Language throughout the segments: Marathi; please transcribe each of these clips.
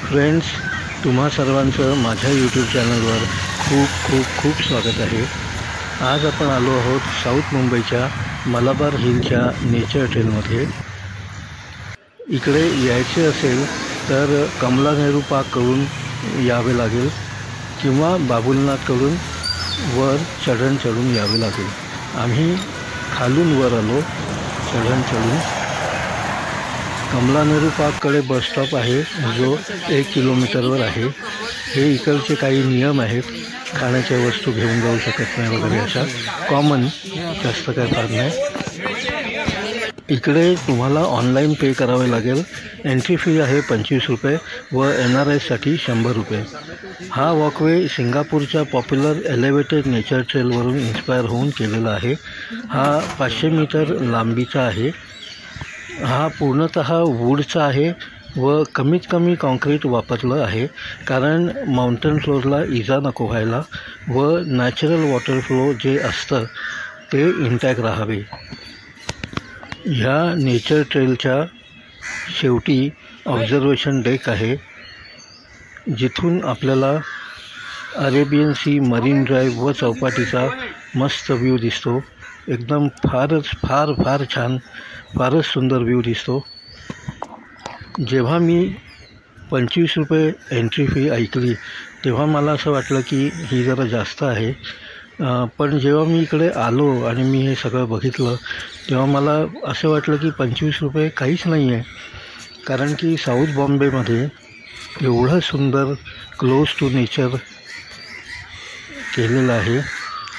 फ्रेंड्स, तुम्हा सर्वांचं माझ्या यूट्यूब चॅनलवर खूप खूप खूप स्वागत आहे। आज आपण आलो आहोत साऊथ मुंबईच्या मलाबार हिलच्या नेचर ट्रेलमध्ये। इकडे यायचे असेल तर कमला नेहरू पार्ककडून यावे लागेल किंवा बाबुलनाथकडून वर चढून यावे लागेल। आम्ही खालून वर आलो चढून। कमला नेहरू पार्ककडे बस स्टॉप आहे जो 1 किलोमीटरवर आहे। हे इकडचे काही नियम आहेत, खाण्याच्या वस्तू घेऊन जाऊ शकत नाही वगैरे अशा कॉमन, जास्त काय फार नाही। इकडे तुम्हाला ऑनलाईन पे करावे लागेल। एंट्री फी आहे 25 रुपये व NRIसाठी 100 रुपये। हा वॉकवे सिंगापूरच्या पॉप्युलर एलिव्हेटेड नेचर ट्रेलवरून इन्स्पायर होऊन केलेला आहे। हा 500 मीटर लांबीचा आहे। हा पूर्णतः वूडचा आहे व कमीत कमी कॉन्क्रीट वापरलं आहे, कारण माउंटेन फ्लोअरला इजा नको व्हायला व नॅचरल वॉटर फ्लो जे असतं ते इंटॅक्ट राहावे। ह्या नेचर ट्रेलच्या शेवटी ऑब्झर्वेशन डेक आहे, जिथून आपल्याला अरेबियन सी, मरीन ड्राईव्ह व चौपाटीचा मस्त व्ह्यू दिसतो। एकदम फार छान, फारच सुंदर व्ह्यू दिसतो। जेव्हा मी 25 रुपये एंट्री फी ऐकली तेव्हा मला असं वाटलं की ही जरा जास्त आहे, पण जेव्हा मी इकडे आलो आणि मी हे सगळं बघितलं तेव्हा मला असं वाटलं की 25 रुपये काहीच नाही आहे, कारण की साऊथ बॉम्बेमध्ये एवढं सुंदर क्लोज टू नेचर केलेलं आहे।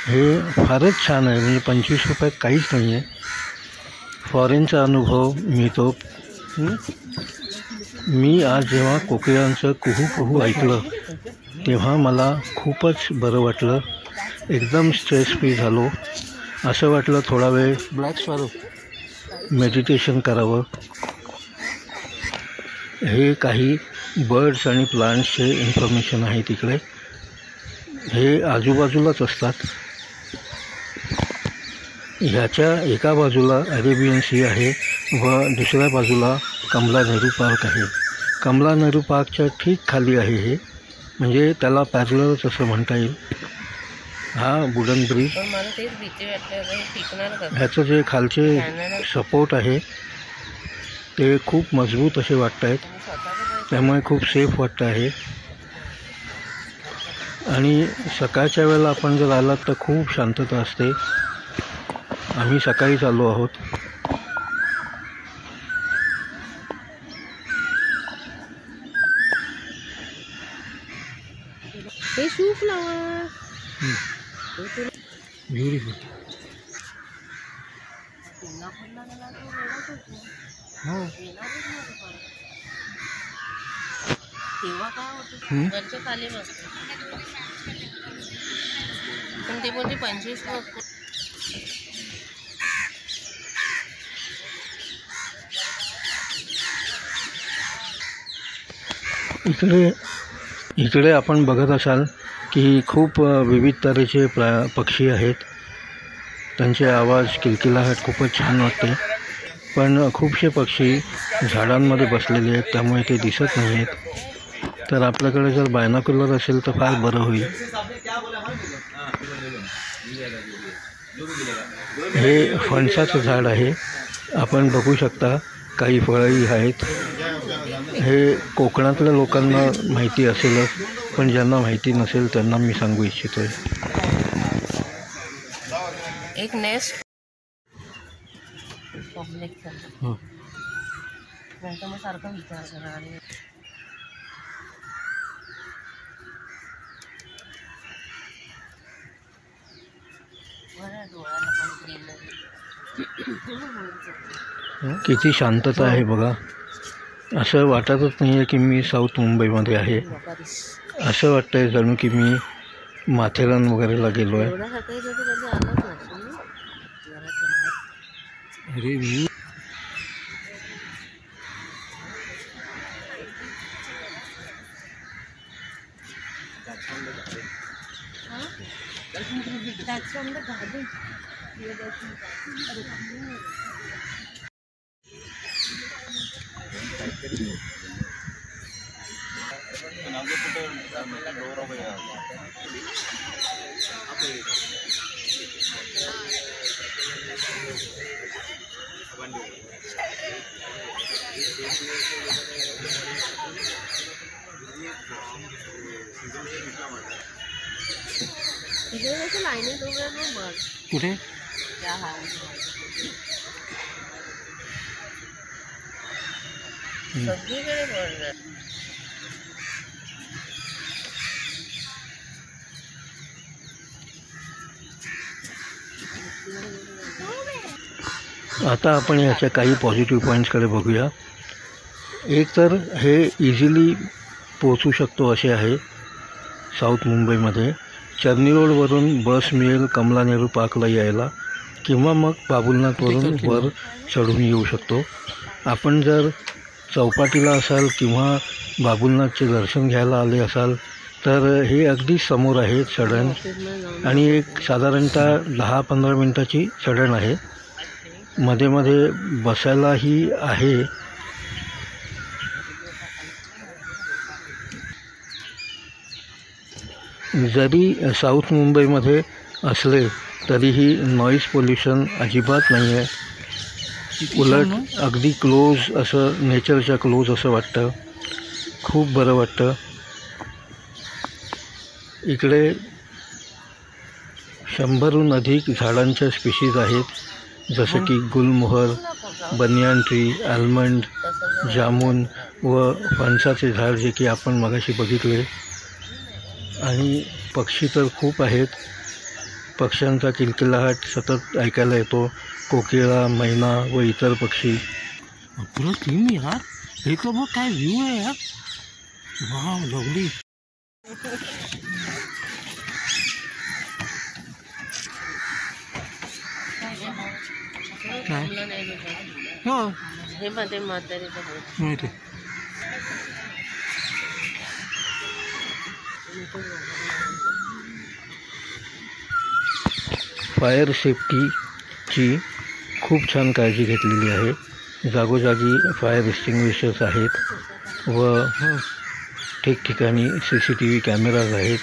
हे फारच छान आहे, म्हणजे 25 रुपयात काहीच नाही आहे। फॉरेनचा अनुभव मिळतो। मी आज जेव्हा कोकिळांचं कुहू कुहू ऐकलं तेव्हा मला खूपच बरं वाटलं, एकदम स्ट्रेस फ्री झालो। असं वाटलं थोडा वेळ मेडिटेशन करावं। हे काही बर्ड्स आणि प्लांट्सचे इन्फॉर्मेशन आहे तिकडे, हे आजूबाजूलाच असतात। ह्याच्या एका बाजूला अरेबियन सी आहे व दुसऱ्या बाजूला कमला नेहरू पार्क आहे। कमला नेहरू पार्कच्या ठीक खाली आहे हे, म्हणजे त्याला पॅरलच असं म्हणता येईल। हा वुडन ब्रिज, ह्याचं जे खालचे सपोर्ट आहे ते खूप मजबूत असे वाटत आहेत, त्यामुळे खूप सेफ वाटतं आहे। आणि सकाळच्या वेळेला आपण जर आलात तर खूप शांतता असते। आम्ही सकाळीच आलो आहोत। हे शू फ्लावर ब्युटिफुल। तेव्हा काय होतं वरच्या खाली बसतो, पण ते बोलते 25 इकडे आपण बघत असाल की खूप विविध तऱ्हेचे पक्षी आहेत। त्यांचे आवाज, किलकिलाहट खूपच छान वाटते, पण खूपसे पक्षी झाडांमध्ये बसलेले आहेत, त्यामुळे ते दिसत नाही आहेत। तर आपल्याकडे जर बायनॉक्युलर असेल तर फार बरं होईल। हे फणसाचं झाड आहे, आपण बघू शकता काही फळंही आहेत। हे कोकणातल्या लोकांना माहिती असेलच, पण ज्यांना माहिती नसेल त्यांना मी सांगू इच्छितो एक नेस्ट पब्लिक मग सारखं विचार आणि किती शांतता आहे बघा। असं वाटतच नाही आहे की मी साऊथ मुंबईमध्ये आहे, असं वाटतंय जणू की मी माथेरान वगैरेला गेलो आहे। अरे व्ह्यू इकडे कसं लाईनीत उभे आहेत मग बघ. कुठे? त्या हाऊस सगळीकडे बघ. आता आपण याच्या काही पॉझिटिव्ह पॉईंट्सकडे बघूया. एक तर हे इझिली पोचू शकतो असे आहे. साऊथ मुंबईमध्ये चर्नी रोडवरून बस मिळेल कमला नेहरू पार्कला यायला, किंवा मग बाबुलनाथवरून वर चढून येऊ शकतो. आपण जर चौपाटीला असाल किंवा बाबुलनाथचे दर्शन घ्यायला आले असाल तर हे अगदी समोर आहे चढण, आणि एक साधारणतः 10-15 मिनटाची चढण आहे. मध्ये मध्ये बसायलाही आहे. जरी साऊथ मुंबईमध्ये असले तरीही नॉईज पोल्युशन अजिबात नाही आहे. उलट अगदी क्लोज असं, नेचरच्या क्लोज असं वाटतं. खूप बरं वाटतं. इकडे 100हून अधिक झाडांच्या स्पीशीज आहेत, जसं की गुलमोहर, बनियान ट्री, आल्मंड, जामून व फणसाचे झाड, जे की आपण मगाशी बघितले. आणि पक्षी तर खूप आहेत. पक्ष्यांचा किलकिलाट सतत ऐकायला येतो. कोकिळा, मैना व इतर पक्षी. पुरा टीम यार, हे तो बघ काय व्ह्यू आहे यार. Wow, lovely. हो, हे मध्ये म्हातारीचं माहिती. फायर सेफ्टीची खूप छान काळजी घेतलेली आहे. जागोजागी फायर एक्सटिंग्विशर्स आहेत व ठिकठिकाणी CCTV कॅमेराज आहेत,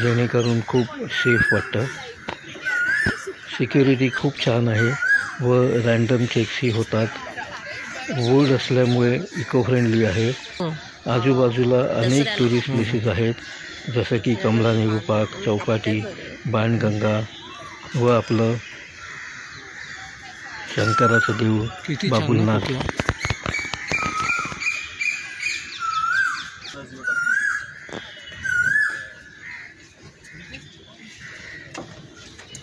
जेणेकरून खूप सेफ वाटतं. सिक्युरिटी खूप छान आहे व रँडम चेक्सही होतात. वूड असल्यामुळे इको फ्रेंडली आहे. आजूबाजूला अनेक टुरिस्ट प्लेसेस आहेत, जसं की कमला नेहरू पार्क, चौपाटी, बाणगंगा व आपलं शंकराचं देऊळ बाबुलनाथ.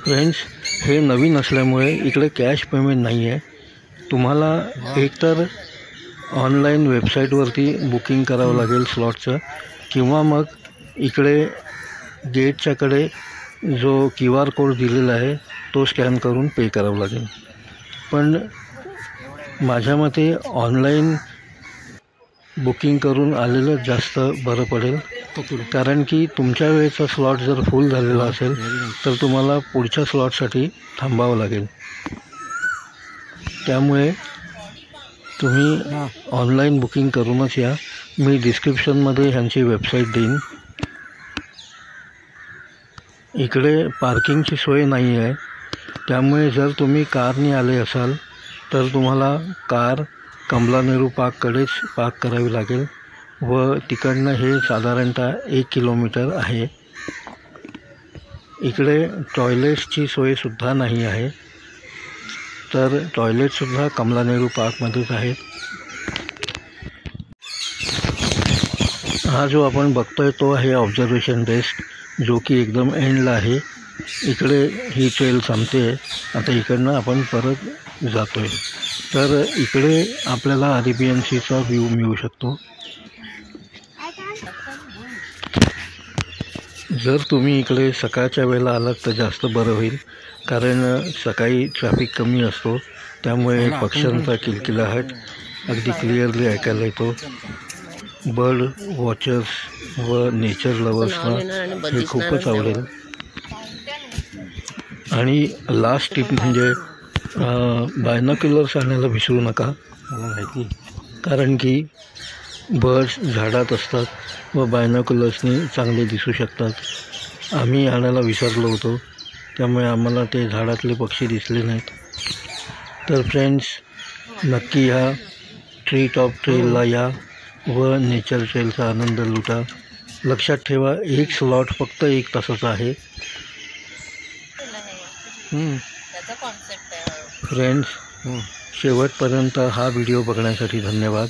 फ्रेंड्स, हे नवीन असल्यामुळे इकडे कॅश पेमेंट नाही आहे. तुम्हाला एकतर ऑनलाईन वेबसाईटवरती बुकिंग करावं लागेल स्लॉटचं, किंवा मग इकडे गेटच्याकडे जो QR कोड दिलेला आहे तो स्कॅन करून पे करावं लागेल. पण माझ्या मते ऑनलाईन बुकिंग करून आलेलं जास्त बरं पडेल, कारण की तुमच्या वेळेचा स्लॉट जर फुल झालेला असेल तर तुम्हाला पुढच्या स्लॉटसाठी थांबावं लागेल. त्यामुळे तुम्ही ऑनलाईन बुकिंग करूनच या. मी डिस्क्रिप्शनमध्ये ह्यांची वेबसाईट देईन. इकडे पार्किंगची सोय नाही आहे, त्यामुळे जर तुम्ही कारने आले असाल तर तुम्हाला कार कमला नेहरू पार्ककडेच पार्क करावी लागेल व तिकडनं हे साधारणतः 1 किलोमीटर आहे. इकडे टॉयलेट्सची सोयसुद्धा नाही आहे, तर टॉयलेटसुद्धा कमला नेहरू पार्कमध्येच आहेत. हा जो आपण बघतोय तो आहे ऑब्झर्वेशन डेस्क, जो की एकदम एंडला आहे. इकडे ही ट्रेल संपते. आता इकडनं आपण परत जातो आहे, तर इकडे आपल्याला अरेबियन सीचा व्ह्यू मिळू शकतो. जर तुम्ही इकडे सकाळच्या वेळेला आलात तर जास्त बरं होईल, कारण सकाळी ट्रॅफिक कमी असतो. त्यामुळे पक्ष्यांचा किलकिलाट अगदी क्लिअरली ऐकायला येतो. बर्ड वॉचर्स व नेचर लवर्सना हे खूपच आवडेल. आणि लास्ट टिप म्हणजे बायनॉक्युलर्स आणायला विसरू नका, मला माहिती, कारण की बर्ड्स झाडात असतात व बायनॉक्युलर्सनी चांगले दिसू शकतात. आम्ही आणायला विसरलो होतो, त्यामुळे आम्हाला ते झाडातले पक्षी दिसले नाहीत. तर फ्रेंड्स, नक्की ह्या ट्री टॉप ट्रेलला या व नेचर ट्रेलचा आनंद लुटा. लक्षात ठेवा, एक स्लॉट फक्त 1 तासाचा आहे. त्याचा कॉन्सेप्ट आहे. फ्रेंड्स, शेवटपर्यंत हा व्हिडिओ बघण्यासाठी धन्यवाद.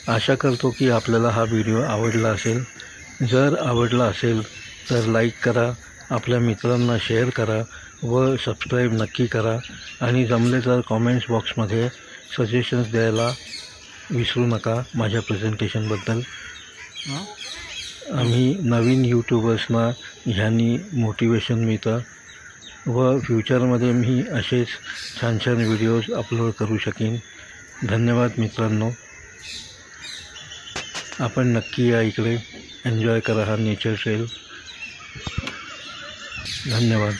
आशा करतो की आपल्याला हा व्हिडिओ आवडला असेल. जर आवडला असेल तर लाईक करा, आपल्या मित्रांना शेअर करा व सबस्क्राईब नक्की करा. आणि जमले तर कॉमेंट्स बॉक्समध्ये सजेशन्स द्यायला विसरू नका माझ्या प्रेझेंटेशनबद्दल. आम्ही नवीन यूट्यूबर्सना ह्यांनी मोटिवेशन मिळतं व फ्युचरमध्ये मी असेच छान छान व्हिडिओज अपलोड करू शकेन. धन्यवाद मित्रांनो. आपण नक्की या इकडे, एन्जॉय करा हा नेचर ट्रेल. धन्यवाद.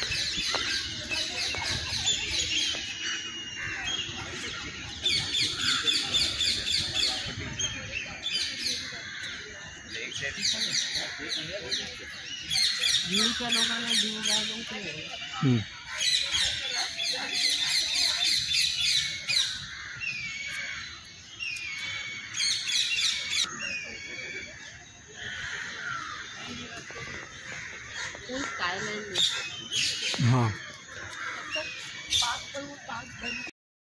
जीवच्या लोकांना जीव लागून काय नाही. हां.